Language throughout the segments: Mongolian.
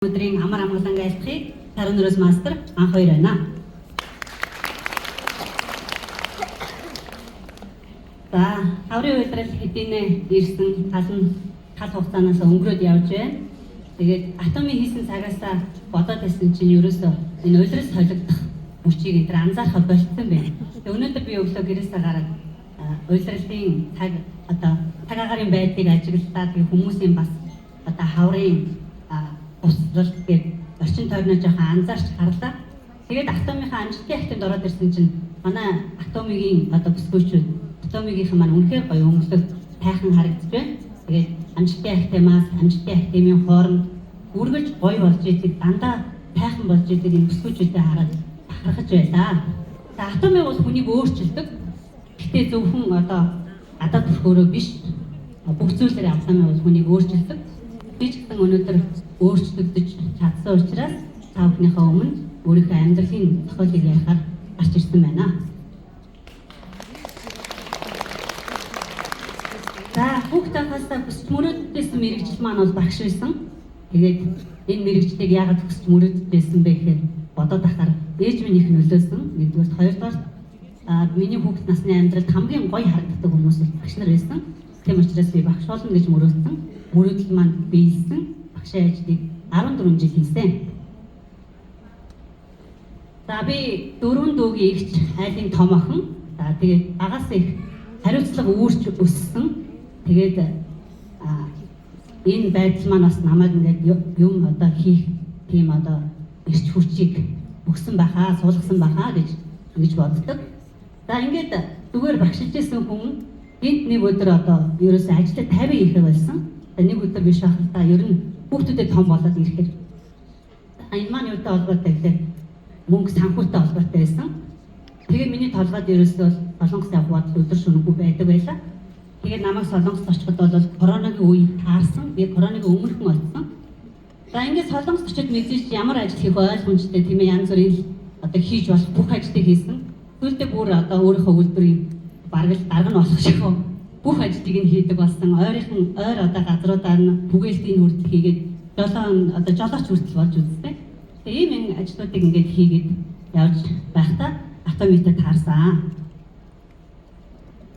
Өдрийн амар амгалан айлтгыг Тарнөрөөс мастер анх хоёр байна. За, аврын үйлрэл хэдийнэ ирсэн тал хугацаанаас өнгөрөөд явж байна. Тэгээд атомын хийсэн цагаасаа бодоод байсан чинь ерөөсөө энэ үйлрэл солигдох хүчийг энэ анзаарах болцсон байна. Тэгээд өнөөдөр би өглөө гэрээсээ гараад үйлрэлийн цаг агарын байдлыг ажиглаад хүмүүсийн бас хаврын туслалт гээд орчин тойрноо жоохон анзаарч харлаа. Тэгээд атомынхаа амжилтын активд ороод ирсэн чинь манай атомын бүсгүйчүүд атомынхаа маань үнэхээр гоё өнгөлөг тайхан харагдаж байна. Тэгээд амжилтын активмаас амжилтын активын хооронд үргэлж гоё болж идэг дандаа тайхан болж идэг энэ бүсгүйчүүдэд хараад бахархаж байлаа. За атомын бол хүнийг өөрчилдөг. Гэтэ зөвхөн адаа төрхөөрөө биш бүх зүйлээр атомын бол хүнийг өөрчилдөг. Би ч гэсэн өнөөдөр өөрчлөгдөж чадсан учраас та бүхнийхээ өмнө өөрийнхөө амьдралын зохиолыг ярихаар гарч ирсэн байна. За хүүхдийн хасаа хүсч мөрөөдсөн мэрэгжил маань бол багш байсан. Тэгээд энэ мэрэгжлийг яагаад хүсч мөрөөдсөн бэ гэхээр бодоод ахаар ээж минь их нөлөөсөн. Нэгдүгээр, хоёрдугаар миний хүүхд насны амьдралд хамгийн гоё харагддаг хүмүүс багш нар байсан. Тийм учраас би багш болно гэж мөрөөдсөн. Мөрөөдөл маань биелсэн. Багшийн ажлыг 14 жил хийсэн. За би 4 дүүгийн эгч айлын том охин. За тэгээд багаас их хариуцлага үүрч өссөн. Тэгээд энэ байдал маань бас намайг ингээд юм хийх тийм эрч хүчийг өгсөн байхаа, суулгасан байхаа гэж боддог. За ингээд зүгээр багшилж байсан хүн гинт нэг өдөр ерөөсөө ажлаа 50 хийхэ байсан. Нэг өдөр биш ахалтаа ер нь хүүхдүүдэд том болоод ирэхээр энэ маань юутай холбоотой гэхээр мөнгө санхүүтэй холбоотой байсан. Тэгээд миний толгойд ерөөсөө Солонгос явах бодол өдөр шөнөгүй байдаг байлаа. Тэгээд намайг Солонгост очиход бол коронагийн үе таарсан. Би коронагийн өмнөхөн очсон. За ингээд Солонгост очиод мэдээж ямар ажил хийх ойлгомжтой тийм ээ янз бүрийн хийж болох бүх ажлыг хийсэн. Түлдээ бүр өөрийнхөө үйлдвэрийн бараг л дарга нь болох шиг бүх ажлыг нь хийдэг болсон. Ойр газруудаар нь бүгээлтийн хүртэл хийгээд жолооч хүртэл болж үзсэн. Тэгээ ийм ажлуудыг ингээд хийгээд явж байхдаа атомитой таарсан.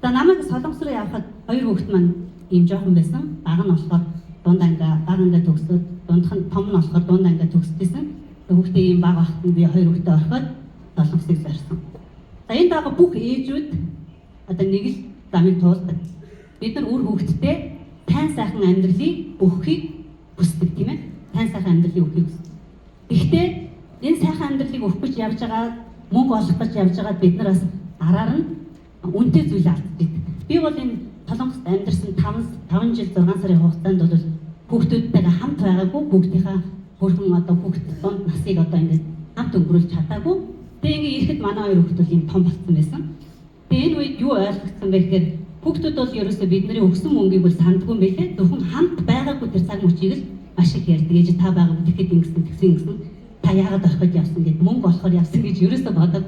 За намайг Солонгос руу явахад хоёр хүүхэд маань ийм жоохон байсан. Бага нь болохоор дунд анги төгсөөд дундх нь том нь болохоор дунд анги төгсдөөсөн. Хүүхдээ ийм бага байхад би хоёр хүүхдээ орхиод Солонгосыг зорьсон. За энэ дага бүх ээжүүд нэг л замыг туулдаг. Бид нар үр хүүхэдтэй тайн сайхан амьдралыг өгөхийг хүсдэг тийм ээ. Тайн сайхан амьдралыг өгөхийг хүсдэг. Гэхдээ энэ сайхан амьдралыг өгөх гэж явж байгаа, мөнгө олох гэж явж байгаа бид нар бас араар нь үнэтэй зүйл алддаг. Би бол энэ Солонгост амьдарсан 5 жил 6 сарын хугацаанд бол хүүхдүүдтэйгээ хамт байгаагүй, бүгдийнхээ хөрхөн хүүхд дунд насыг ингээд хамт өнгөрүүлж чадаагүй. Тэгээ ингээд ирэхэд манай хоёр хүүхд бол юм том болсон байсан. Тэгээ энэ үед юу ойлгогдсон бэ гэхээр хүүхдүүд бол ерөөсөө бидний өгсөн мөнгийг бол сандгүй юм байлээ. Зөвхөн хамт байгаагүй тэр цаг мөчийг л маш их ярьдаг. Ээж та байгаагүй тэгэхэд ингэсэн та яагаад орхиод явсан гэд мөнгө олохоор явсан гэж ерөөсөө бодоод.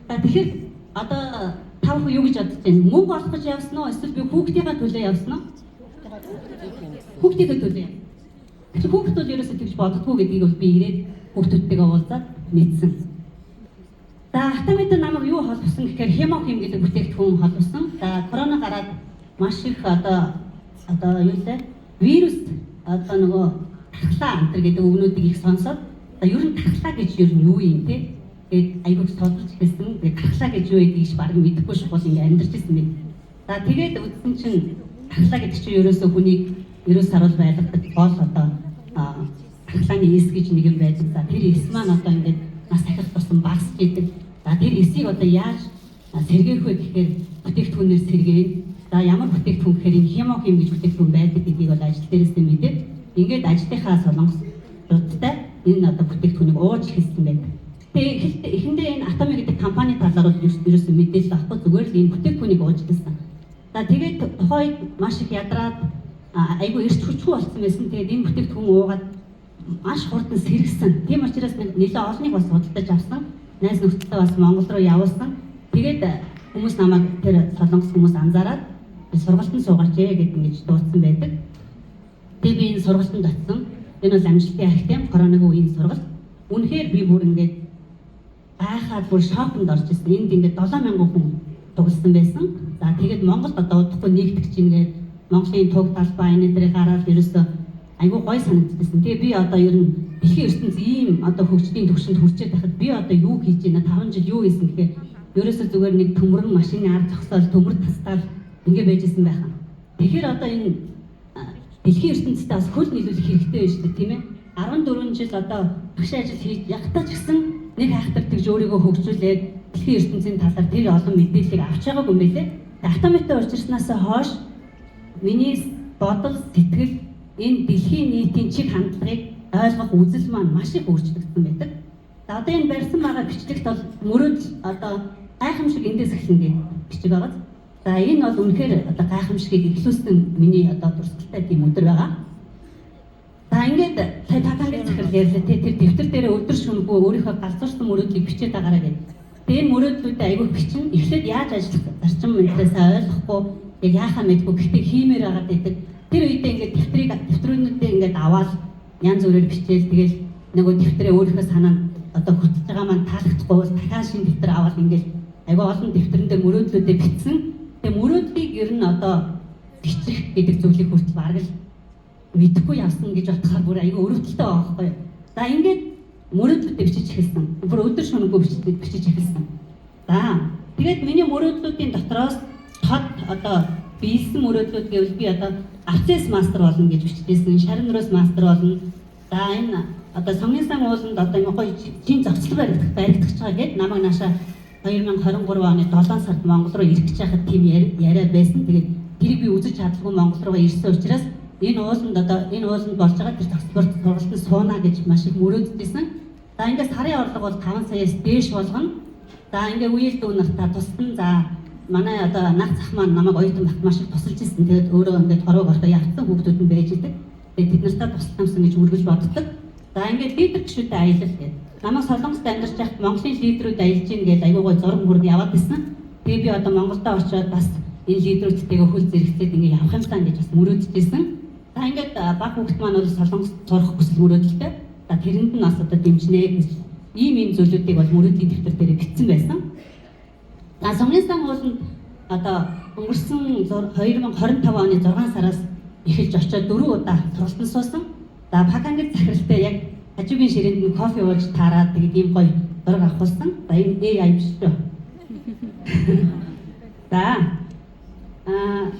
Тэгэхээр та бүхэн юу гэж бодож байна? Мөнгө олох гэж явсан уу? Эсвэл би хүүхдийнхээ төлөө явсан уу? Хүүхдийнхээ төлөө. Тэгэхээр хүүхд бол ерөөсөө тэгж боддоггүй гэдгийг бол би ирээд хүүхдүүдтэйгээ уулзаад мэдсэн. За атомитой намайг юу холбосон гэхээр хемохим гэдэг бүтээгдэхүүн холбосон. За корона гараад маш их юу лээ вирус нөгөө тархлаа антер гэдэг үгнүүдийг их сонсоод ер нь тархлаа гэж ер нь юу юм те. Тэгээд айгуух судалж хэлсэн. Тэгээд тархлаа гэж юу гэдгийг ч бараг мэдэхгүй шиг бол ингэ амьдарч ирсэн мэд. За тэгээд үзсэн чинь тархлаа гэдэг чинь ерөөсөө хүнийг ерөөс харуул байлгадаг гол тархлааны эс гэж нэг юм байдаг. За тэр эс маань ингээд нас ахих тусам багасч идэг. За тэр эсийг яаж сэргээх вэ гэхээр бүтээгдэхүүнээр сэргээн. За ямар бүтээгдэхүүн гэхээр энэ хемохим гэж бүтээгдэхүүн байдаг гэдгийг бол ажил дээрээс нь мэдээд ингээд ажилтныхаа Солонгосуудтай энэ бүтээгдэхүүнийг ууж хэлсэн байдаг. Тэгээ эхэндээ энэ Atomy гэдэг компани талаар бол ерөөсөө мэдээлэл авахгүй зүгээр л энэ бүтээгдэхүүнийг ууж хэлсэн. За тэгээд тухайд маш их ядраад айгүй эрч хүчгүй болсон байсан. Тэгээд энэ бүтээгдэхүүн уугаад маш хурдан сэргсэн. Тийм учраас нэлээд олныг бас судалдаж авсан. Найз нөхдөдөө бас Монгол руу явуулсан. Тэгээд хүмүүс намайг тэр Солонгос хүмүүс анзаараад сургалтанд суугаач гэж дуудсан байдаг. Тэгээд би энэ сургалтанд очсон. Энэ бол амжилтын архитем коронагийн үеийн сургалт. Үнэхээр би бүр ингээд гайхаад бүр шоконд орж ирсэн. Энд ингээд 7,000 хүн тоглосон байсан. За тэгээд Монголд одоо удахгүй нэгтгэж ингээд Монголын туг талбай энэ дээрээ гараад ерөөсөө айгүй гой санагдчихсан. Тэгээ би одоо ер нь дэлхийн ертөнц ийм одоо хөгжлийн түвшинд хүрчээд байхад би одоо юу хийж байна? 5 жил юу хийсэн гэхээр ерөөсөө зүгээр нэг төмөрөн машины ард зогсоол төмөр тастаал ингээд байжсэн байхаа. Тэгэхээр одоо энэ дэлхийн ертөнцид бас хөл нийлүүлэх хэрэгтэй байж шүү дээ, тийм ээ. 14 жил одоо багш ажил хийж ягтаа ч гэсэн нэг хайхтар тэгж өөрийгөө хөгжүүлээд дэлхийн ертөнцийн талаар тэр олон мэдээллийг авч байгаагүй юм билээ. Автоматтай урьдчилснаас хойш миний бодол, сэтгэл энэ дэлхийн нийтийн чиг хандлагыг ойлгох үзэл маань маш их өөрчлөгдсөн байдаг. За одоо энэ барьсан байгаа бичлэгт бол мөрөөдөл одоо гайхамшиг эндээс эхэлнэ гэх бичиг байгаа. За энэ бол үнэхээр одоо гайхамшигыг эхлүүлсэн миний одоо дурсгалтай тийм өдөр байгаа. За ингээд татангийн захирал ярьлаа тэр дэвтэр дээр өдөр шөнөгүй өөрийнхөө галзуурсан мөрөөдлийг бичээд байгаараа гэдэг. Тэр мөрөөдлүүдээ аягүй бичин эхлээд яаж ажиллах зарчим мэдрээс ойлгохгүй яг яахаа мэдгүй гэхдээ хиймээр байгаад байдаг. Тэр үедээ ингээд дэвтрүүнүүдээ ингээд аваад янз бүрээр бичээл тэгэл нөгөө дэвтрээ өөрийнхөө санаанд одоо хөтлөж байгаа маань таалагдахгүй бол дахиад шинэ дэвтэр аваад ингээд аягүй олон дэвтэрэндээ мөрөөдлүүдээ бичсэн. Тэгээ мөрөөдлийг ер нь одоо бичих гэдэг зүйлийг хүртэл бараг л мэдхгүй явсан гэж бодохоор бүр аягүй өрөвдөлтэй байгаа байхгүй юу. За ингээд мөрөөдлүүдээ бичиж эхэлсэн. Бүр өдөр шөнөгүй бичиж эхэлсэн. За тэгээд миний мөрөөдлүүдийн дотроос тод одоо биелсэн мөрөөдлүүд гэвэл би одоо Access Master болно гэж бичижсэн. Шарын Рос Master болно. За энэ одоо Сонгын сан ууланд одоо энэ гоё чин зохицол баригдах байгаа гэд намайг наашаа 2023 оны 7 сард Монгол руу ирэх гэж байхад тийм яриа байсан. Тэгээд тэрийг би үзэж чадлагүй Монгол руу ирсэн учраас энэ ууланд одоо энэ ууланд болж байгаа тэр зохицолт сургалтанд сууна гэж маш их мөрөөддөөсөн. За ингээд сарын орлого бол 5 саяас дээш болгоно. За ингээд үеэл дүү нартаа тусдан за манай одоо нах зах маань намайг оюутан багт маш их тусалж ирсэн. Тэгээд өөрөө ингээд хорог орохоо явцсан хүүхдүүд нь байж идэг. Тэгээд тэд нартаа туслахсан гэж үргэлж боддог. За ингээд лидер гişүүдтэй аялал гэдэг. Намайг Солонгост амьдарч байхад Монголын лидерүүд аялж ийн гэдэг аягүй гой зураг мөрөнд яваад байсан. Тэгээд би одоо Монголдо очиод бас энэ лидерүүдтэйгээ хөл зэрэгцээд ингээд явах юмсан гэж бас мөрөөдчихсэн. За ингээд баг хүүхд маань бол Солонгост сурах хүсэл мөрөөдөлтэй. За тэрэнд нь бас одоо дэмжнэ гэж ийм зүйлүүдийг бол мөрөөдлийн дэвтэр дээр бичсэн байсан. За Сонгын сан ууланд одоо өнгөрсөн 2025 оны 6 сараас эхэлж очиод 4 удаа сургалтанд суусан. За Пакангийн захиралтай яг хажуугийн ширээнд нь кофе ууж таараад тэгээд ийм гоё зураг авахулсан. За энэ AI биш үү? За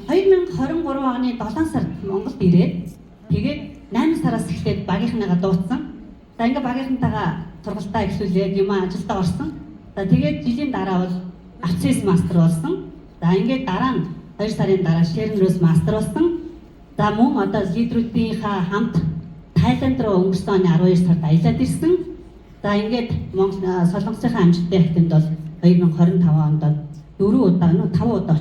2023 оны 7 сард Монголд ирээд тэгээд 8 сараас эхлээд багийнхныгаа дуудсан. За ингээ багийнхантайгаа сургалтаа эхлүүлээд юм ажилдаа орсон. За тэгээд жилийн дараа бол Access Master болсон. За ингээд дараа нь 2 сарын дараа Sharon Rose Master болсон. За мөн одоо лидерүүдийнхаа хамт Тайланд руу өнгөрсөн оны 12 сард аялаад ирсэн. За ингээд Солонгосын амжилттай хэмжээнд бол 2025 онд 4 удаа 5 удаа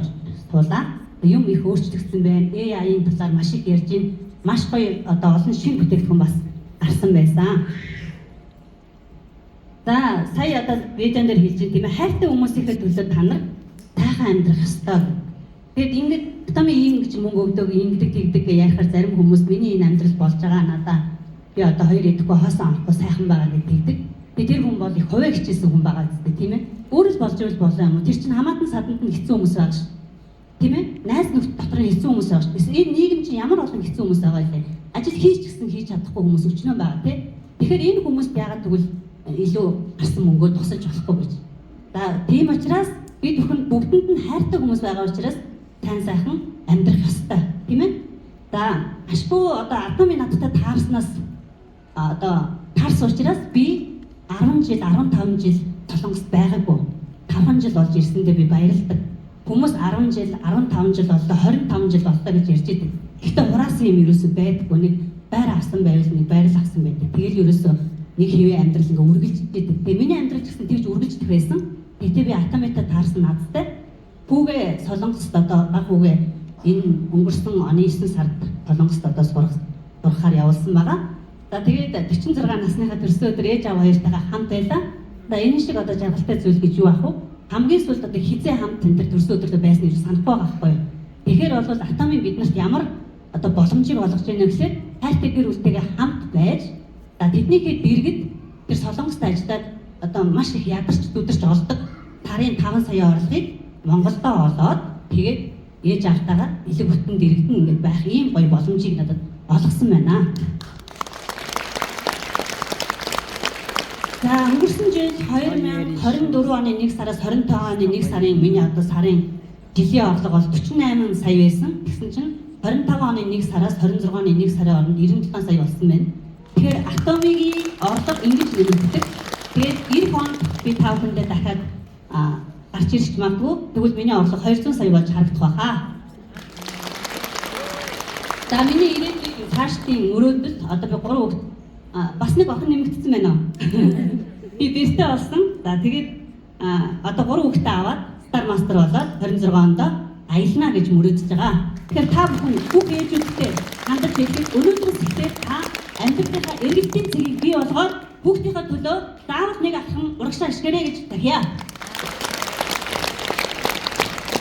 туулаа. Юм их өөрчлөгдсөн байна. AI-ийн талаар маш их ярьж байна. Маш гоё одоо олон шинэ бүтээгдэхүүн бас гарсан байсан. За сая одоо видеон дээр хэлж байгаа тийм ээ хайртай хүмүүсийнхээ төлөө та нар тайхан амьдрах ёстой. Тэгэд ингээд томь ийм гэж мөнгө өгдөг, ингэдэг тэгдэг гэж ярихаар зарим хүмүүс миний энэ амьдрал болж байгаа надаа би одоо 2 идэхгүй хоосон авахгүй сайхан байгаа гэдэг. Тэгээд тэр хүн бол их хуваа хичээсэн хүн байгаа гэдэг тийм ээ. Өөрөөс болж ивэл болоо юм уу? Тэр чинь хамаатан саданд нь хэцүү хүмүүс байгаа шүү. Тийм ээ. Найз нөхд дотор нь хэцүү хүмүүс байгаа шүү. Энэ нийгэм чинь ямар олон хэцүү хүмүүс байгаа юм бэ? Ажил хийж гисэн хийж чадахгүй хүмүүс өчнөө байгаа тийм. Тэгэхээр энэ хүмүүст яагаад тэгвэл илүү гарсан мөнгөө тусалж болохгүй гэж. За тийм учраас бид бүхэн бүгдэнд нь хайртай хүмүүс байгаа учраас тань сайхан амьдрах ёстой, тийм ээ? За ашгүй одоо атомын надтай таарснаас одоо таарсан учраас би 10 жил 15 жил Солонгост байгаагүй. 5 жил болж ирсэндээ би баярлалдаг. Хүмүүс 10 жил 15 жил боллоо 25 жил боллоо гэж ярьж идэг. Гэхдээ хураасан юм ерөөсөй байдаггүй. Нэг байр авсан байвал нэг байрал авсан байдаг. Тэгэл ерөөсөй нэг хэвээ амьдрал ингээ үргэлж идэг. Тэгээ миний амьдрал гэсэн тэгж үргэлжлэх байсан. Гэтэ би атомтой таарсан надтай. Хүүгээ Солонгост одоо баг хүүгээ энэ өнгөрсөн оны 9 сард Солонгост одоо сурахаар явуулсан байгаа. За тэгээд 46 насныхаа төрсөн өдөр ээж аав хоёртойгоо хамт байлаа. За энэ шиг одоо жаргалтай зүйл гэж юу ах вэ? Хамгийн сүүлд одоо хизээ хамт энэ төр төрсөн өдрөдөө байсан гэж санахгүй байгаа байхгүй юу? Тэгэхээр бол атомын биднэрт ямар одоо боломжийг олгож байна вэ гэхээр хайртай гэр бүлтэйгээ хамт байж тэднийхээ дэргэд тэр Солонгост ажиллаад одоо маш их ядарч дүдэрч олдог тарын 5 сая орлогыг Монголдо олоод тэгээд ээж автагаа элэг бүтэн дэрэгдэн ингээд байх ийм гоё боломжийг надад олгосон байна. За өнгөрсөн жил 2024 оны 1 сараас 25 оны 1 сарын миний одоо сарын жилийн орлого бол 48 сая байсан. Тэгсэн чинь 25 оны 1 сараас 26 оны 1 сарын хооронд 97 сая болсон байна. Тэгэхээр Атомигийн орлого ингэж нэмэгддэг. Тэгээд эх онд би та бүхэндээ дахиад гарч ирж магадгүй. Тэгвэл миний орлого 200 сая болж харагдах байхаа. За миний ирээдүйн цаашдын мөрөөдөл одоо би 3 хүүхэд бас нэг охин нэмэгдсэн байна уу? Би бэртэй болсон. За тэгээд одоо 3 хүүхдээ аваад Star Master болоод 26 онд аялна гэж мөрөөдөж байгаа. Тэгэхээр та бүхэн бүх ээжүүдтэй хандаж хэлэх өнөөдрөөс эхлээд та амьдралынхаа эргэлтийн цэгийг бий болгоод хүүхдийнхээ төлөө заавал нэг ахын урагшаа ашиглая гэж дахиа.